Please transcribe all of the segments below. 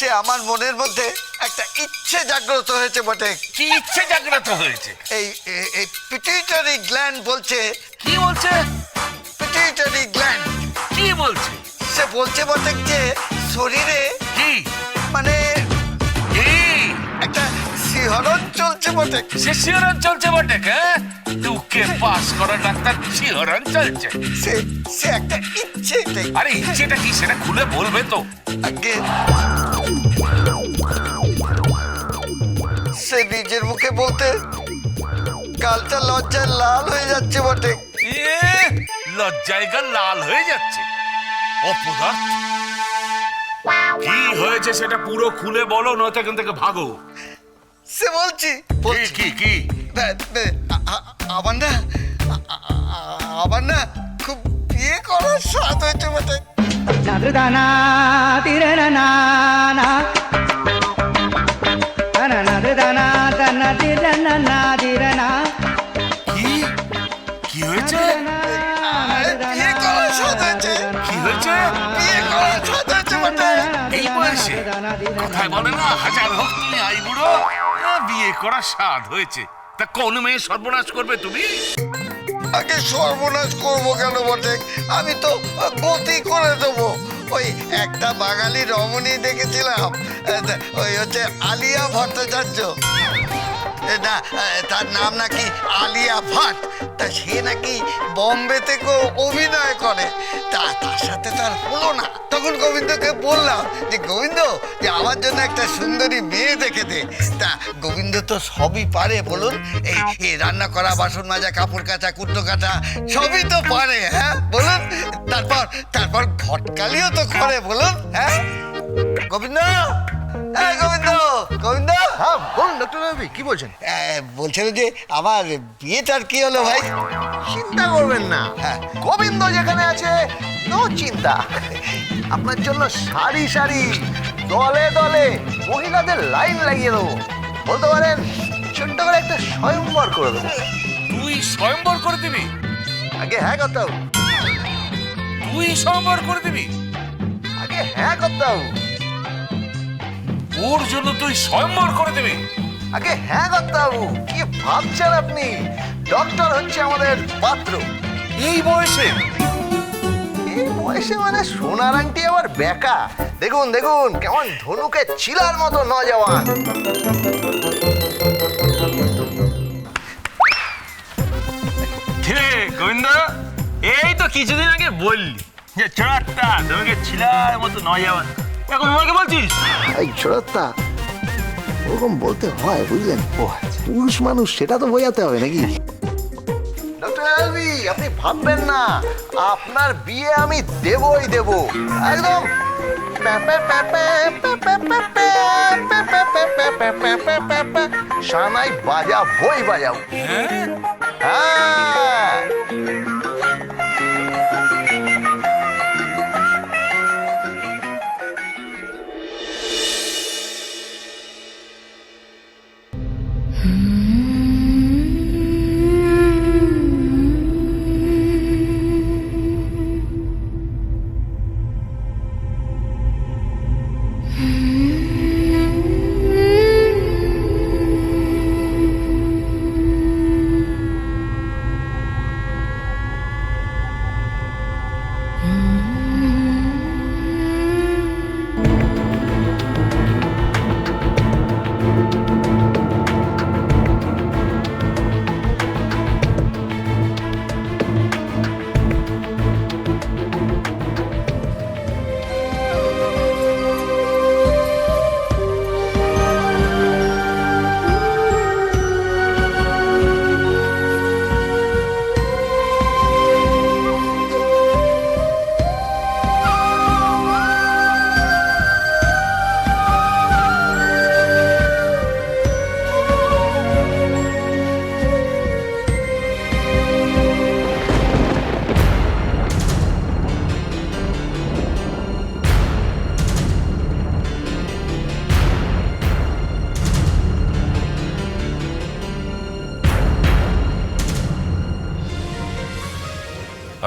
সে আমার মনের মধ্যে একটা ইচ্ছে জাগ্রত হয়েছে বটে। কি ইচ্ছে জাগ্রত হয়েছে? এই এই পিটুইটারি গ্ল্যান্ড বলছে। কি বলছে? পিটুইটারি গ্ল্যান্ড কি বলছে? সে বলছে বটে যে শরীরে কি মানে কি একটা শিহরণ চলছে বটে। সে শিহরণ চলছে বটে? হ্যাঁ, তোকে পাস করা ডাক্তার শিহরণ চলছে। সে সে একটা ইচ্ছে। আরে ইচ্ছেটা কি সেটা খুলে বলবে তো? আগে সে নিজের মুখে বলতে গালটা লজ্জায় লাল হয়ে যাচ্ছে বটে। লজ্জায় গা লাল হয়ে যাচ্ছে? অপদার্থ, কি হয়েছে সেটা পুরো খুলে বলো, নয়তো এখান থেকে ভাগো। সে বলছি কি কি আমার না খুব বিয়ে করার স্বাদ হয়েছে বটে। নাদৃদানা তিরনা না নাদৃদানা দানা তিরনা না দিরনা কি কি হয়েছে? বিয়ে করার স্বাদ হয়েছে। কি হয়েছে? বিয়ে করার স্বাদ হয়েছে বটে। এই বয়সে কথায় বলে না, হাজার হোক তুমি আই বুড়ো, বিয়ে করা স্বাদ হয়েছে। তা কোন মেয়ে সর্বনাশ করবে তুমি? আগে সর্বনাশ করবো কেন বটে? আমি তো গতি করে দেবো। ওই একটা বাঙালি রমণী দেখেছিলাম, ওই হচ্ছে আলিয়া ভট্টাচার্য। না, তার নাম নাকি আলিয়া ভাট। তা সে নাকি বম্বেতে অভিনয় করে। তার সাথে তার হলো না। তখন গোবিন্দকে বললাম যে গোবিন্দ, যে আমার জন্য একটা সুন্দরী মেয়ে দেখে দে। তা গোবিন্দ তো সবই পারে বলুন। এই রান্না করা, বাসন মাজা, কাপড় কাচা, কুটনো কাটা সবই তো পারে। হ্যাঁ বলুন। তারপর ঘটকালিও তো করে বলুন। হ্যাঁ গোবিন্দ, গোবিন্দ গোবিন্দ। হ্যাঁ বলুন ডক্টর রবি, কি বলছেন? বলছেন যে আমার বিয়েটার কি হলো ভাই? চিন্তা করবেন না, হ্যাঁ। গোবিন্দ যেখানে আছে নো চিন্তা। আপনার জন্য সারি সারি দলে দলে মহিলাদের লাইন লাগিয়ে দেবো। বলতে পারেন ছোট্ট করে একটা স্বয়ংবর করে দেবো। তুই স্বয়ংবর করে দিবি? আগে হ্যাঁ করতে হবে, তুই স্বয়ংবর করে দিবি? আগে হ্যাঁ করতে হবে, ওর জন্য তুই স্বয়ংবর করে দিবি? আগে হ্যাঁ করতে হবে। কি ভাবছেন আপনি? ডক্টর হচ্ছে আমাদের পাত্র। এই বয়সে? এই বয়সে মানে সোনার আংটি আবার বেকা। দেখুন দেখুন কেমন ধনুকে চিলার মতো নজওয়ান। কিরে গোবিন্দ, এই তো কিছুদিন আগে বললি যে ছোটটা তোমাকে ছিলার মতো নজওয়ান, এখন আমাকে বলছিস? এই ছোটটা ওরকম বলতে হয় বুঝলেন। ও পুরুষ মানুষ, সেটা তো বোঝাতে হবে নাকি? ডক্টর আলভি, আপনি ভাববেন না, আপনার বিয়ে আমি দেবই দেব একদম। সানাই বাজা বই বাজাও। হ্যাঁ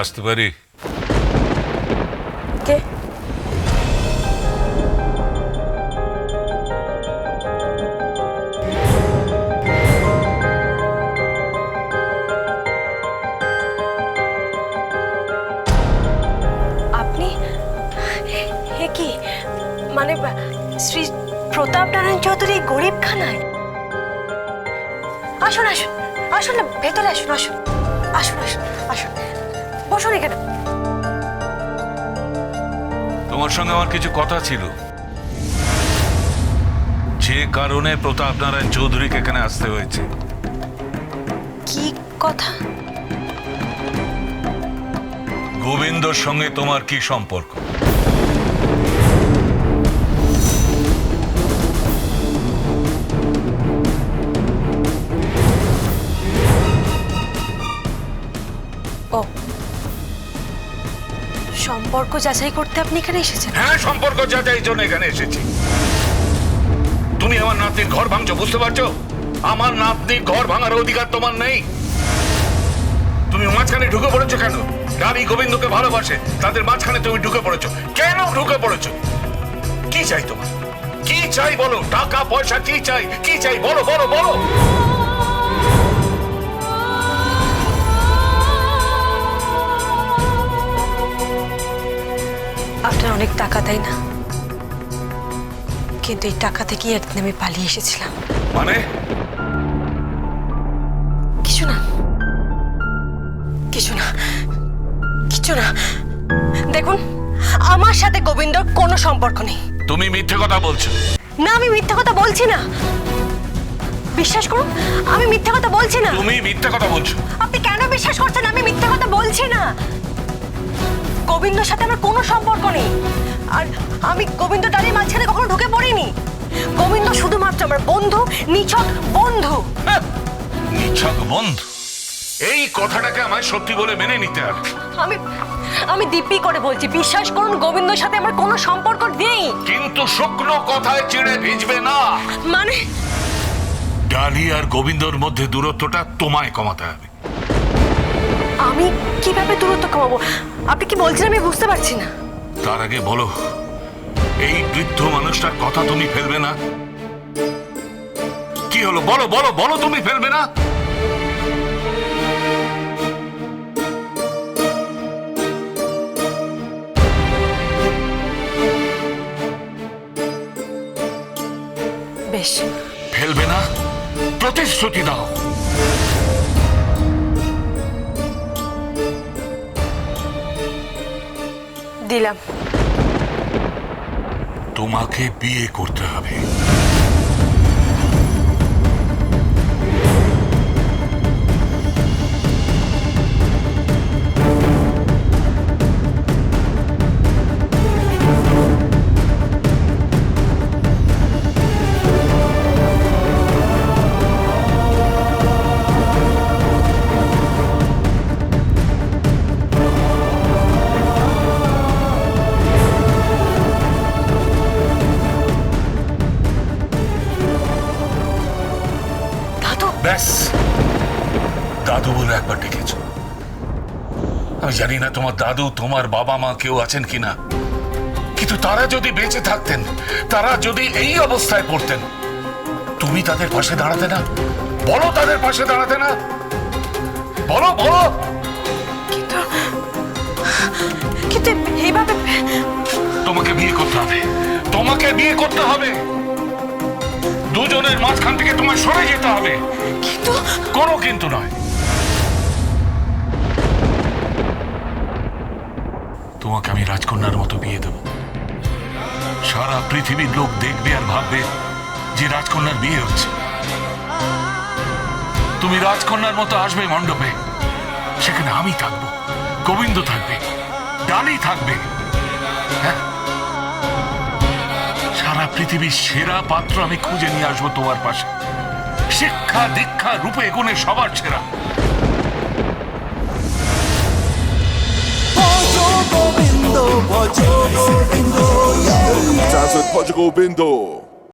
আসতে পারি? কে? শ্রী প্রতাপ নারায়ণ চৌধুরী গরিবখানায়? আসুন আসুন আসুন না, ভেতরে আসুন আসুন আসুন আসুন আসুন, বসুন এখানে। তোমার সঙ্গে আমার কিছু কথা ছিল, যে কারণে প্রতাপ নারায়ণ চৌধুরীকে এখানে আসতে হয়েছে। কি কথা? গোবিন্দর সঙ্গে তোমার কি সম্পর্ক? ও, সম্পর্ক যাচাই করতে আপনি এখানে এসেছেন? হ্যাঁ, সম্পর্ক যাচাই জন্য এখানে এসেছি। তুমি আমার নাতনির ঘর ভাঙছো, বুঝতে পারছো? আমার নাতনির ঘর ভাঙার অধিকার তোমার নেই। তুমি মাঝখানে ঢুকে পড়েছো কেন? রানী গোবিন্দকে ভালোবাসে, তাদের মাঝখানে তুমি ঢুকে পড়েছো কেন? ঢুকে পড়েছো কি চাই তোমার? কি চাই বলো? টাকা পয়সা কি চাই? কি চাই বলো বলো বলো। আপনার অনেক টাকা, তাই না? কিন্তু এই টাকা থেকেই একদিন আমি পালিয়ে এসেছিলাম। মানে? কিছু না কিছু না কিছু না। দেখুন, আমার সাথে গোবিন্দর কোনো সম্পর্ক নেই। তুমি মিথ্যে কথা বলছো। না, আমি মিথ্যা কথা বলছি না। বিশ্বাস করুন, আমি মিথ্যা কথা বলছি না। তুমি মিথ্যে কথা বলছো। আপনি কেন বিশ্বাস করছেন? আমি মিথ্যা কথা বলছি না। গোবিন্দর সাথে আমার কোনো সম্পর্ক নেই। আর আমি গোবিন্দ ডালির মাঝখানে কখনো ঢুকে পড়িনি। গোবিন্দ শুধুমাত্র আমার বন্ধু, নিছক বন্ধু। নিছক বন্ধু? এই কথাটাকে আমায় সত্যি বলে মেনে নিতে হবে। আমি দিব্যি করে বলছি, বিশ্বাস করুন, গোবিন্দর সাথে আমার কোনো সম্পর্ক নেই। কিন্তু শুকনো কথায় চিড়ে ভিজবে না। মানে? ডালি আর গোবিন্দর মধ্যে দূরত্বটা তোমায় কমাতে হবে। আমি কিভাবে দূরত্ব কমাবো? আপনি কি বলছেন আমি বুঝতে পারছি না। তার আগে বলো, এই বৃদ্ধ মানুষটার কথা তুমি ফেলবে না? কি হলো বলো বলো বলো, তুমি ফেলবে না? বেশ। ফেলবে না? প্রতিশ্রুতি দাও। দিলাম। তোমাকে বিয়ে করতে হবে। ব্যাস, দাদু বলে একবার ডেকেছ। আমি জানি না তোমার দাদু, তোমার বাবা মা কেউ আছেন কিনা, কিন্তু তারা যদি বেঁচে থাকতেন, তারা যদি এই অবস্থায় পড়তেন, তুমি তাদের পাশে দাঁড়াতে না? বলো, তাদের পাশে দাঁড়াতে না? বলো বলো। কিন্তু এইভাবে তোমাকে বিয়ে করতে হবে, তোমাকে বিয়ে করতে হবে। দুজনের মাঝখান থেকে তোমার সরে যেতে হবে। কিন্তু কোনো কিন্তু নয়। তোমাকে আমি রাজকন্যার মতো বিয়ে দেব। সারা পৃথিবীর লোক দেখবে আর ভাববে যে রাজকন্যার বিয়ে হচ্ছে। তুমি রাজকন্যার মতো আসবে মণ্ডপে, সেখানে আমি থাকবো, গোবিন্দ থাকবে, ডালি থাকবে। হ্যাঁ, সারা পৃথিবীর সেরা পাত্র আমি খুঁজে নিয়ে আসবো তোমার পাশে। শিক্ষা দীক্ষা রূপে গুণে সবার সেরা। Dance with Portugal Bindo.